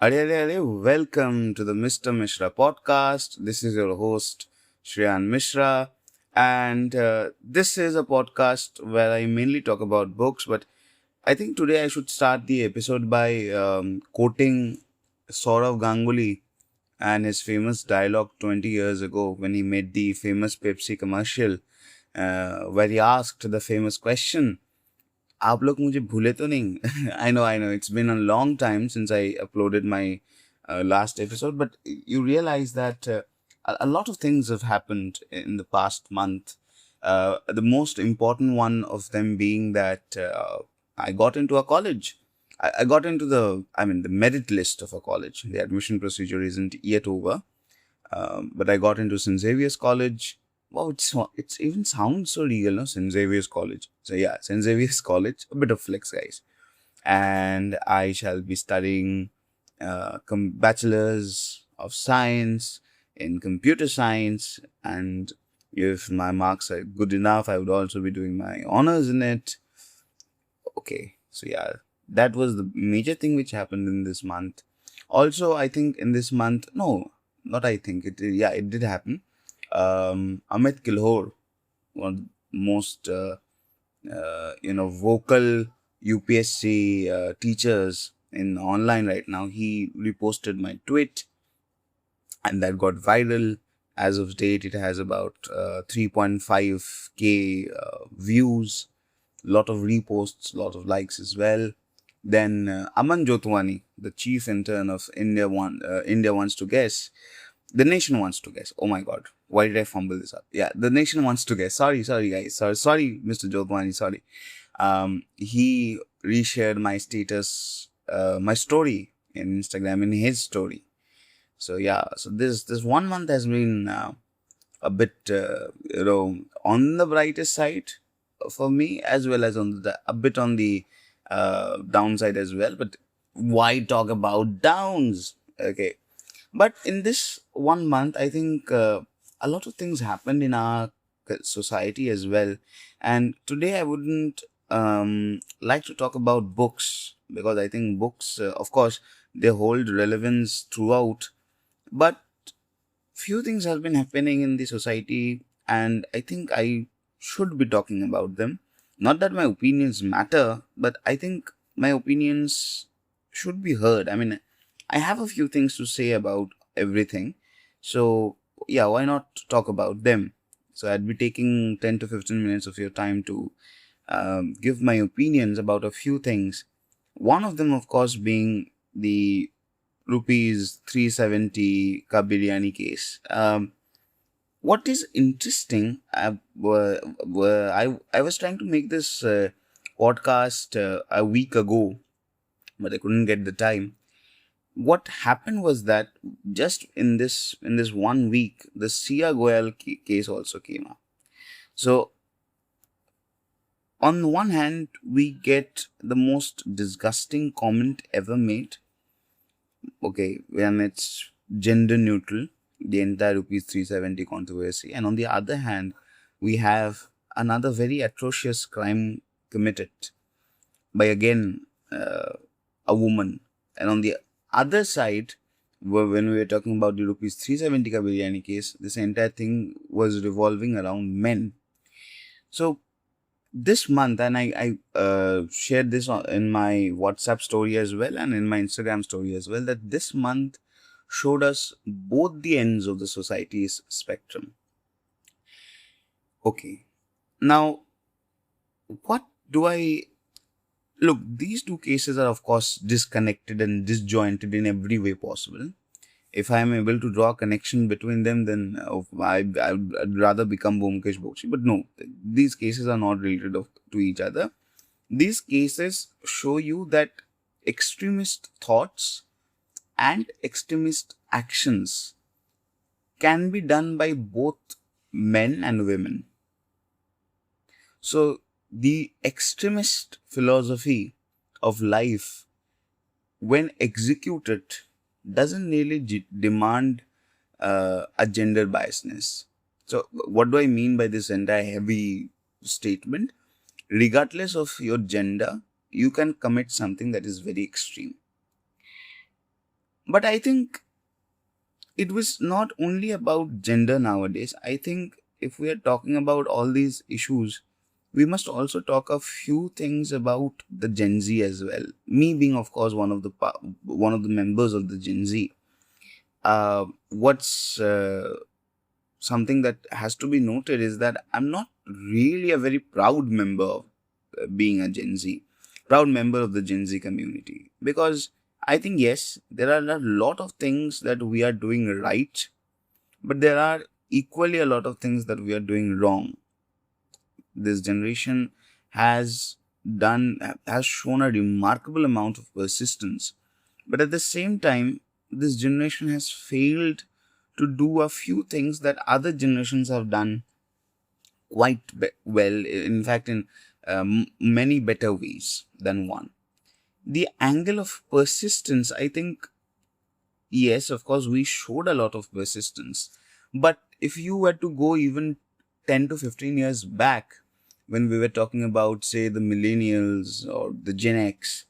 Welcome to the Mr. Mishra Podcast. This is your host, Shreya Mishra. And this is a podcast where I mainly talk about books, but I think today I should start the episode by quoting Saurav Ganguly and his famous dialogue 20 years ago when he made the famous Pepsi commercial, where he asked the famous question, आप लोग मुझे भूले तो नहीं? I know it's been a long time since I uploaded my last episode, but you realize that a lot of things have happened in the past month. The most important one of them being that I got into a college. I got into the merit list of a college. The admission procedure isn't yet over, but I got into St. Xavier's College. Wow, it's even sounds so real, no? St. Xavier's College. So yeah, St. Xavier's College, a bit of flex, guys. And I shall be studying bachelor's of science in computer science, and if my marks are good enough, I would also be doing my honors in it. Okay, so yeah, that was the major thing which happened in this month. Also, I think in this month, no, not I think it did happen. Amit Kilhor, one of the most vocal UPSC teachers in online right now, he reposted my tweet, and that got viral. As of date, it has about 3.5k views, lot of reposts, lot of likes as well. Then Aman Jotwani, the chief intern of India Wants to Guess, the nation wants to guess. Oh my god, why did I fumble this up? Yeah, the nation wants to guess. Sorry, guys. Sorry, Mr. Jotwani. Sorry. He reshared my status, my story in Instagram in his story. So yeah, so this 1 month has been a bit on the brighter side for me, as well as on a bit on the downside as well. But why talk about downs? Okay, but in this 1 month, I think a lot of things happened in our society as well. And today I wouldn't like to talk about books, because I think books, of course, they hold relevance throughout. But few things have been happening in the society, and I think I should be talking about them. Not that my opinions matter, but I think my opinions should be heard. I mean, I have a few things to say about everything. So, yeah, why not talk about them? So, I'd be taking 10 to 15 minutes of your time to give my opinions about a few things. One of them, of course, being the rupees 370 ka biryani case. What is interesting, I was trying to make this podcast a week ago, but I couldn't get the time. What happened was that just in this 1 week, the Goyal case also came up. So on one hand, we get the most disgusting comment ever made. Okay, when it's gender neutral, the entire rupees 370 controversy, and on the other hand, we have another very atrocious crime committed by again a woman, and on the other side, when we were talking about the rupees 370 ka biryani case, this entire thing was revolving around men. So this month, and I shared this in my WhatsApp story as well and in my Instagram story as well, that this month showed us both the ends of the society's spectrum. Okay, now what do I look? These two cases are, of course, disconnected and disjointed in every way possible. If I am able to draw a connection between them, then I'd rather become Bomkesh Bokshi. But no, these cases are not related to each other. These cases show you that extremist thoughts and extremist actions can be done by both men and women. So, the extremist philosophy of life, when executed, doesn't really demand a gender biasness. So, what do I mean by this entire heavy statement? Regardless of your gender, you can commit something that is very extreme. But I think it was not only about gender nowadays. I think if we are talking about all these issues, we must also talk a few things about the Gen Z as well. Me being, of course, one of the members of the Gen Z. What's something that has to be noted is that I'm not really a very proud member of being a Gen Z, proud member of the Gen Z community, because I think yes, there are a lot of things that we are doing right, but there are equally a lot of things that we are doing wrong. This generation has has shown a remarkable amount of persistence, but at the same time, this generation has failed to do a few things that other generations have done well, in fact, in many better ways than one. The angle of persistence, I think, yes, of course, we showed a lot of persistence. But if you were to go even 10 to 15 years back, when we were talking about, say, the millennials or the Gen X,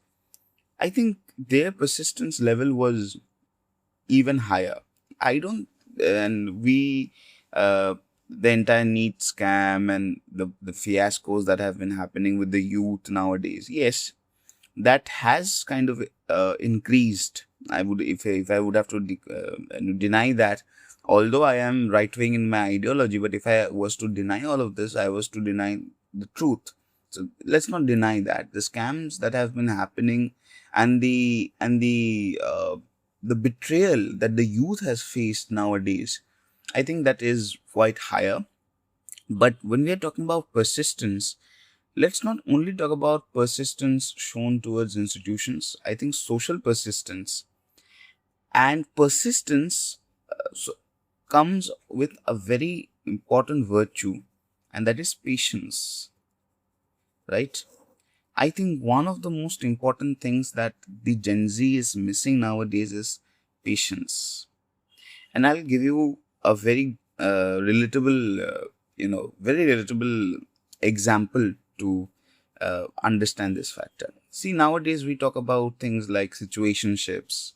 I think their persistence level was even higher. I don't, and we, the entire NEET scam and the fiascos that have been happening with the youth nowadays. Yes, that has kind of increased. I would, if I would have to deny that, although I am right wing in my ideology, but if I was to deny all of this, I was to deny the truth. So let's not deny that the scams that have been happening and the betrayal that the youth has faced nowadays, I think that is quite higher. But when we are talking about persistence, let's not only talk about persistence shown towards institutions. I think social persistence and persistence comes with a very important virtue, and that is patience, right? I think one of the most important things that the Gen Z is missing nowadays is patience. And I'll give you a very very relatable example to understand this factor. See, nowadays we talk about things like situationships,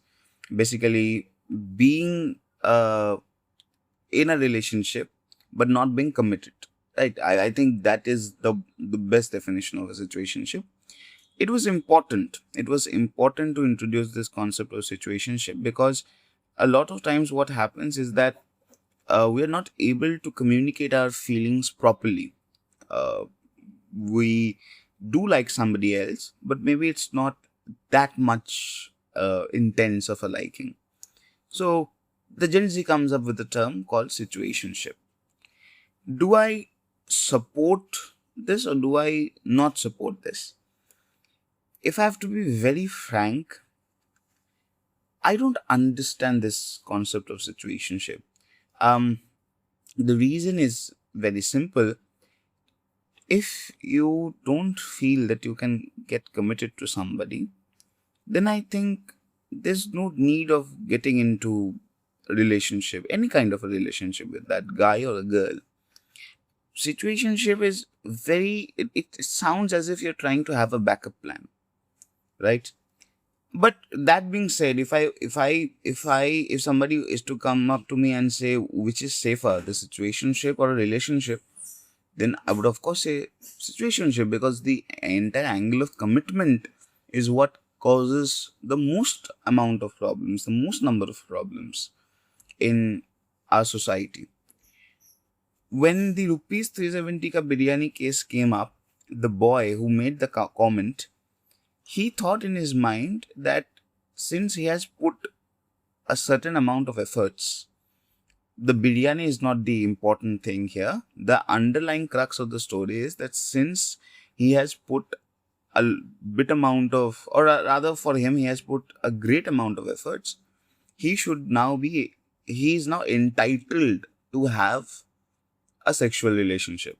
basically being in a relationship but not being committed. Right? I think that is the best definition of a situationship. It was important. It was important to introduce this concept of situationship because a lot of times what happens is that we are not able to communicate our feelings properly. Uh, we do like somebody else, but maybe it's not that much intense of a liking. So the Gen Z comes up with a term called situationship. Do I support this or do I not support this? If I have to be very frank, I don't understand this concept of situationship. Um, the reason is very simple. If you don't feel that you can get committed to somebody, then I think there's no need of getting into a relationship, any kind of a relationship with that guy or a girl. Situationship is it sounds as if you're trying to have a backup plan, right? But that being said, if somebody is to come up to me and say which is safer, the situationship or a relationship, then I would of course say situationship, because the entire angle of commitment is what causes the most amount of problems, the most number of problems in our society. When the rupees 370 ka biryani case came up, the boy who made the comment, he thought in his mind that since he has put a certain amount of efforts, the biryani is not the important thing here. The underlying crux of the story is that since he has put a bit amount of, or rather for him, he has put a great amount of efforts, he should now be, he is now entitled to have a sexual relationship.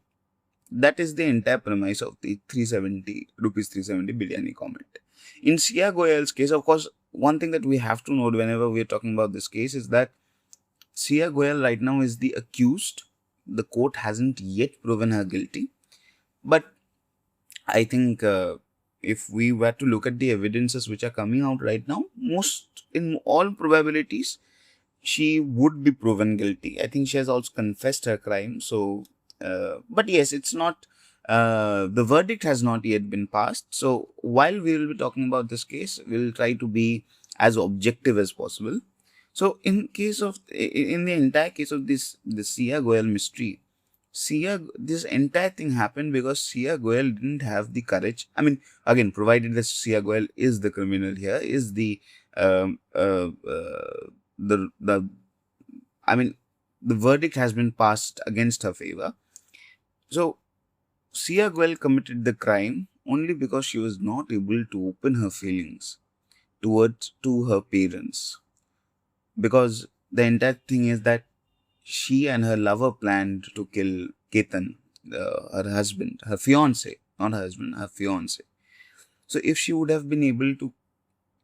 That is the entire premise of the 370 rupees 370 biryani comment. In Shreya Goyal's case, of course, one thing that we have to note whenever we are talking about this case is that Shreya Goyal right now is the accused. The court hasn't yet proven her guilty, but I think if we were to look at the evidences which are coming out right now, most in all probabilities, she would be proven guilty. I think she has also confessed her crime. So, but yes, it's not. The verdict has not yet been passed. So, while we will be talking about this case, we'll try to be as objective as possible. So, in the entire case of the Sia Goyal mystery, this entire thing happened because Sia Goyal didn't have the courage. I mean, again, provided that Sia Goyal is the criminal here, is um, uh, uh, the I mean, the verdict has been passed against her favor. So Sia Goyal committed the crime only because she was not able to open her feelings towards to her parents. Because the entire thing is that she and her lover planned to kill Ketan, her husband, her fiance, not her husband, her fiance. So if she would have been able to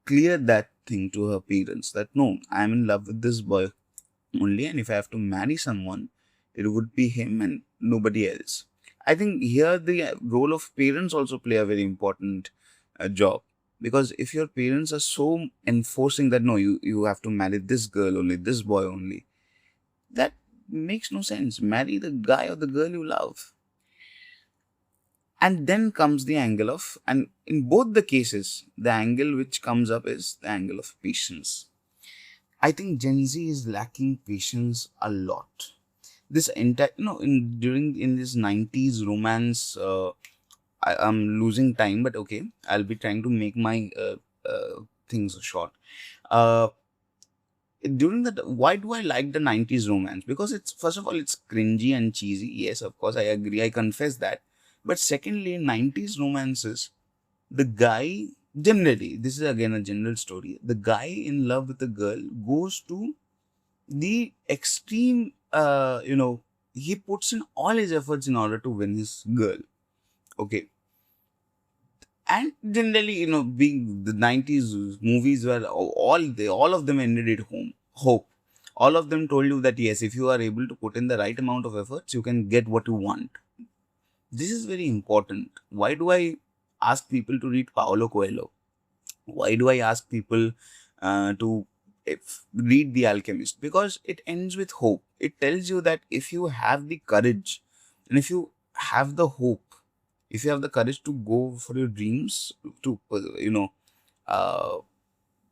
clear that thing to her parents, that no, I'm in love with this boy only, and if I have to marry someone, it would be him and nobody else. I think here the role of parents also play a very important job, because if your parents are so enforcing that no, you have to marry this girl only, this boy only, that makes no sense. Marry the guy or the girl you love. And then comes the angle of, and in both the cases, the angle which comes up is the angle of patience. I think Gen Z is lacking patience a lot. This entire, in this 90s romance, I'm losing time, but okay, I'll be trying to make my things short. Uh, During that, why do I like the 90s romance? Because it's, first of all, it's cringy and cheesy. Yes, of course, I agree, I confess that. But secondly, in 90s romances, the guy, generally, this is again a general story, the guy in love with the girl goes to the extreme, he puts in all his efforts in order to win his girl. Okay. And generally, being the 90s movies were all of them ended at hope. All of them told you that yes, if you are able to put in the right amount of efforts, you can get what you want. This is very important. Why do I ask people to read Paulo Coelho? Why do I ask people to read The Alchemist? Because it ends with hope. It tells you that if you have the courage and if you have the hope, if you have the courage to go for your dreams, to uh,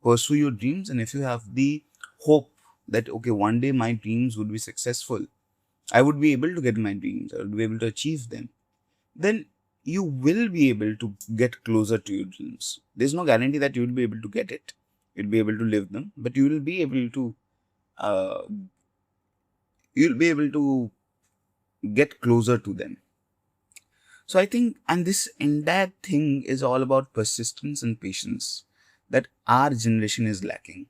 pursue your dreams, and if you have the hope that okay, one day my dreams would be successful, I would be able to get my dreams, I would be able to achieve them, then you will be able to get closer to your dreams. There's no guarantee that you will be able to get it, you'll be able to live them, but uh, you'll be able to get closer to them. So I think, and this entire thing is all about persistence and patience that our generation is lacking.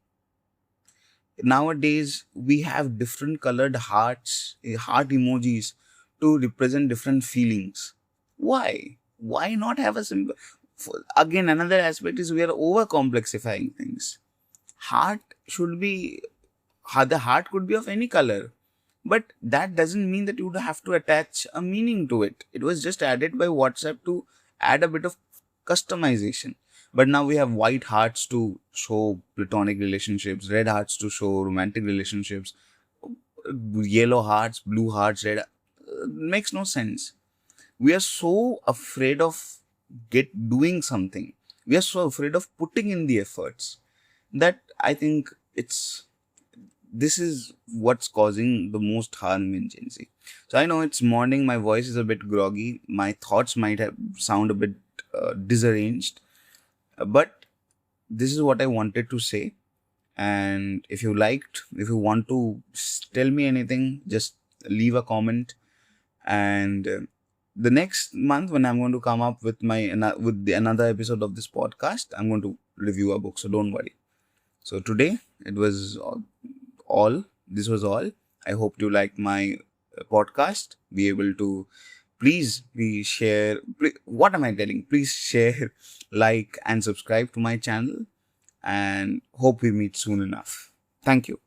Nowadays, we have different colored heart emojis to represent different feelings. Why? Why not have a simple? Again, another aspect is we are over complexifying things. Heart should be, the heart could be of any color, but that doesn't mean that you would have to attach a meaning to it. It was just added by WhatsApp to add a bit of customization. But now we have white hearts to show platonic relationships, red hearts to show romantic relationships, yellow hearts, blue hearts, red. Makes no sense. We are so afraid of doing something. We are so afraid of putting in the efforts that I think this is what's causing the most harm in Gen Z. So I know it's morning, my voice is a bit groggy, my thoughts might have sound a bit disarranged, but this is what I wanted to say. And if you want to tell me anything, just leave a comment. And the next month, when I'm going to come up with another episode of this podcast, I'm going to review a book. So don't worry. So today it was all. This was all. I hope you liked my podcast. Be able to please share. What am I telling? Please share, like, and subscribe to my channel. And hope we meet soon enough. Thank you.